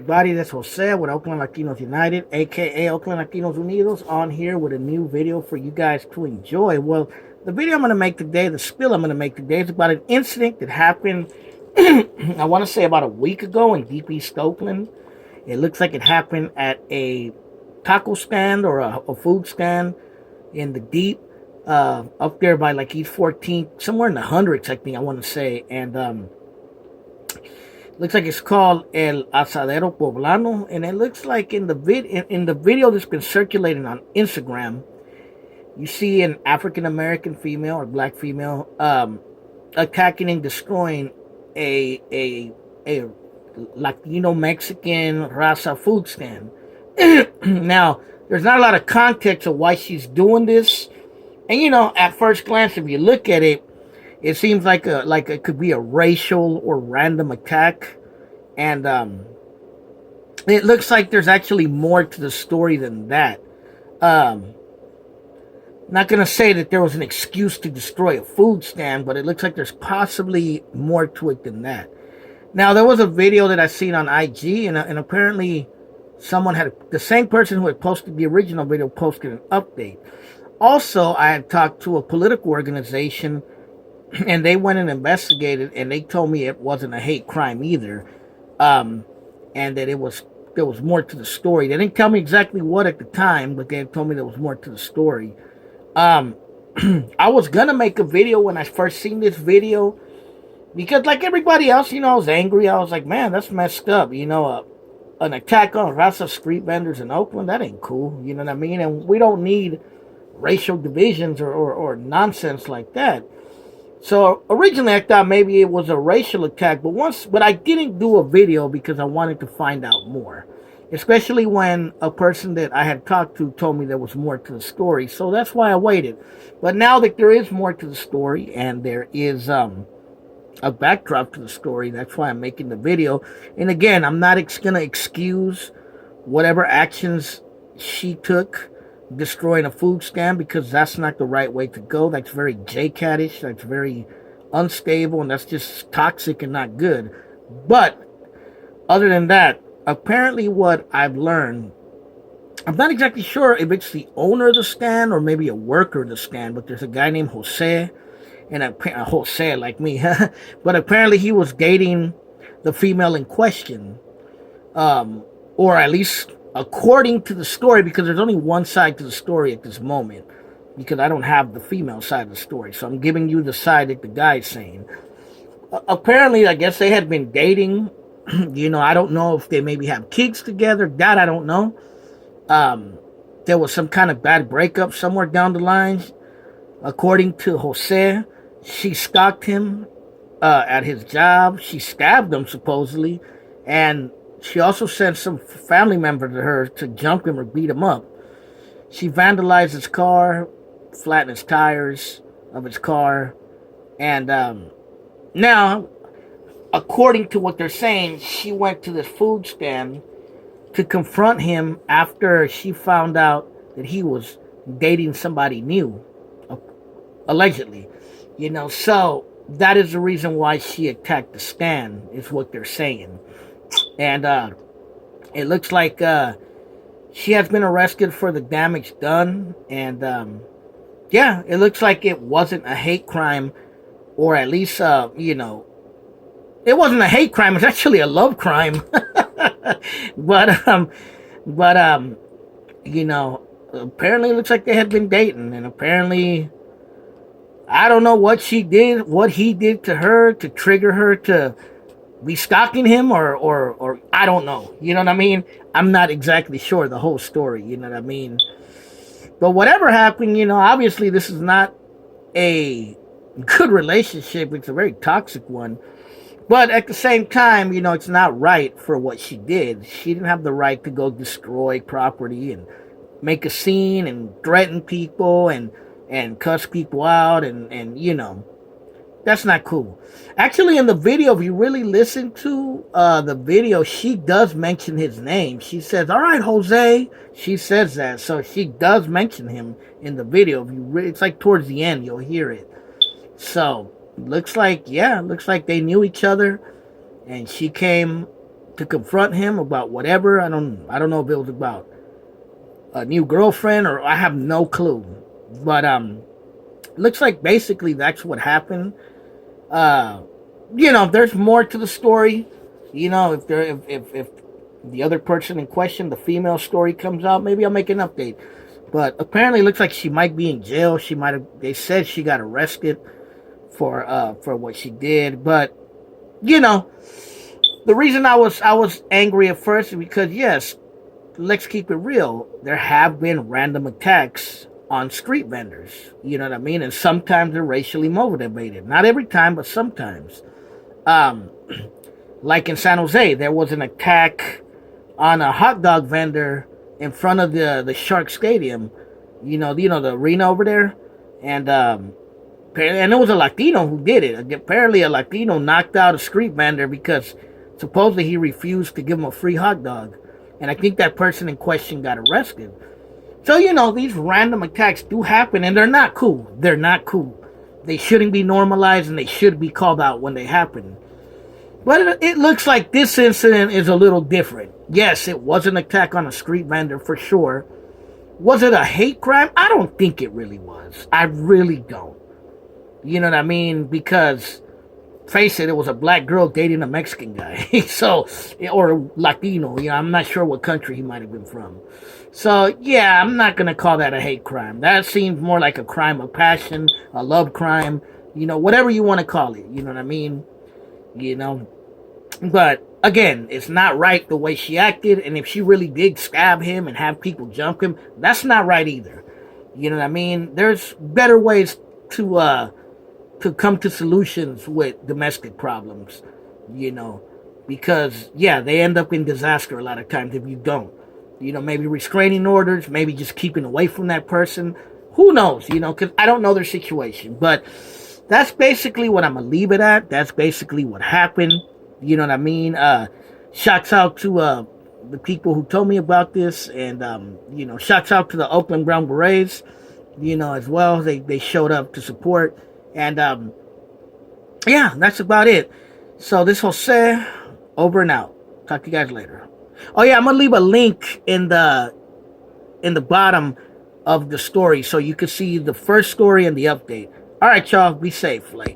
everybody? That's Jose with Oakland Latinos United, aka Oakland Latinos Unidos, on here with a new video for you guys to enjoy. Well, the video I'm going to make today, the spill I'm going to make today, is about an incident that happened, I want to say about a week ago in deep East Oakland. It looks like it happened at a taco stand or a food stand in the deep, up there by like East 14th, somewhere in the hundreds, I think I want to say, and looks like it's called El Asadero Poblano, and it looks like in the video that's been circulating on Instagram, you see an African American female or black female attacking and destroying a Latino Mexican raza food stand. Now, there's not a lot of context of why she's doing this, and at first glance, if you look at it, it seems like it could be a racial or random attack, and it looks like there's actually more to the story than that. Not gonna say that there was an excuse to destroy a food stand, but it looks like there's possibly more to it than that. Now, there was a video that I seen on IG, and apparently someone the same person who had posted the original video posted an update. Also, I had talked to a political organization, and they went and investigated, and they told me it wasn't a hate crime either, and that there was more to the story. They didn't tell me exactly what at the time, but they told me there was more to the story. I was gonna make a video when I first seen this video, because like everybody else, I was angry. I was like, man, that's messed up. An attack on raza street vendors in Oakland, that ain't cool. You know what I mean? And we don't need racial divisions or nonsense like that. So originally I thought maybe it was a racial attack, but I didn't do a video because I wanted to find out more, especially when a person that I had talked to told me there was more to the story. So that's why I waited. But now that there is more to the story, and there is a backdrop to the story, that's why I'm making the video. And again, I'm not going to excuse whatever actions she took destroying a food stand, because that's not the right way to go. That's very J-Catish, that's very unstable, and that's just toxic and not good. But other than that, apparently what I've learned, I'm not exactly sure if it's the owner of the stand or maybe a worker of the stand, but there's a guy named Jose, and Jose like me, but apparently he was dating the female in question, or at least according to the story, because there's only one side to the story at this moment, because I don't have the female side of the story, so I'm giving you the side that the guy's saying. Apparently, I guess they had been dating. I don't know if they maybe have kids together. That I don't know. There was some kind of bad breakup somewhere down the line. According to Jose, she stalked him at his job. She stabbed him, supposedly, and she also sent some family member to her to jump him or beat him up. She vandalized his car, flattened his tires of his car, and now, according to what they're saying, she went to this food stand to confront him after she found out that he was dating somebody new, allegedly. So that is the reason why she attacked the stand, is what they're saying. And it looks like she has been arrested for the damage done. And it looks like it wasn't a hate crime, or at least, it wasn't a hate crime. It's actually a love crime. but apparently it looks like they had been dating, and apparently, I don't know what she did, what he did to her to trigger her to be stalking him, or I don't know. You know what I mean? I'm not exactly sure the whole story. You know what I mean? But whatever happened, obviously this is not a good relationship. It's a very toxic one. But at the same time, it's not right for what she did. She didn't have the right to go destroy property and make a scene and threaten people and cuss people out, and that's not cool. Actually, in the video, if you really listen to the video, she does mention his name. She says, "All right, Jose." She says that, so she does mention him in the video. It's like towards the end, you'll hear it. So looks like they knew each other, and she came to confront him about whatever. I don't know if it was about a new girlfriend or I have no clue. But looks like basically that's what happened. There's more to the story. If the other person in question, the female story, comes out, maybe I'll make an update. But apparently, it looks like she might be in jail. She might have. They said she got arrested for what she did. But the reason I was angry at first is because, yes, let's keep it real. There have been random attacks on street vendors. You know what I mean? And sometimes they're racially motivated. Not every time, but sometimes. Like in San Jose, there was an attack on a hot dog vendor in front of the Shark Stadium. The arena over there, and it was a Latino who did it. Apparently, a Latino knocked out a street vendor because supposedly he refused to give him a free hot dog, and I think that person in question got arrested. So these random attacks do happen, and they're not cool. They're not cool. They shouldn't be normalized, and they should be called out when they happen. But it looks like this incident is a little different. Yes, it was an attack on a street vendor for sure. Was it a hate crime? I don't think it really was. I really don't. You know what I mean? Because, face it, it was a black girl dating a Mexican guy. Or Latino. I'm not sure what country he might have been from. So, yeah, I'm not going to call that a hate crime. That seems more like a crime of passion, a love crime, whatever you want to call it. You know what I mean? But again, it's not right the way she acted, and if she really did stab him and have people jump him, that's not right either. You know what I mean? There's better ways to come to solutions with domestic problems, because they end up in disaster a lot of times if you don't. Maybe restraining orders, maybe just keeping away from that person. Who knows, because I don't know their situation, but that's basically what I'm going to leave it at. That's basically what happened. You know what I mean? Shouts out to the people who told me about this. And, shouts out to the Oakland Brown Berets, as well. They showed up to support. And, that's about it. So this Jose, over and out. Talk to you guys later. Oh, yeah, I'm going to leave a link in the bottom of the story so you can see the first story and the update. All right, y'all. Be safe.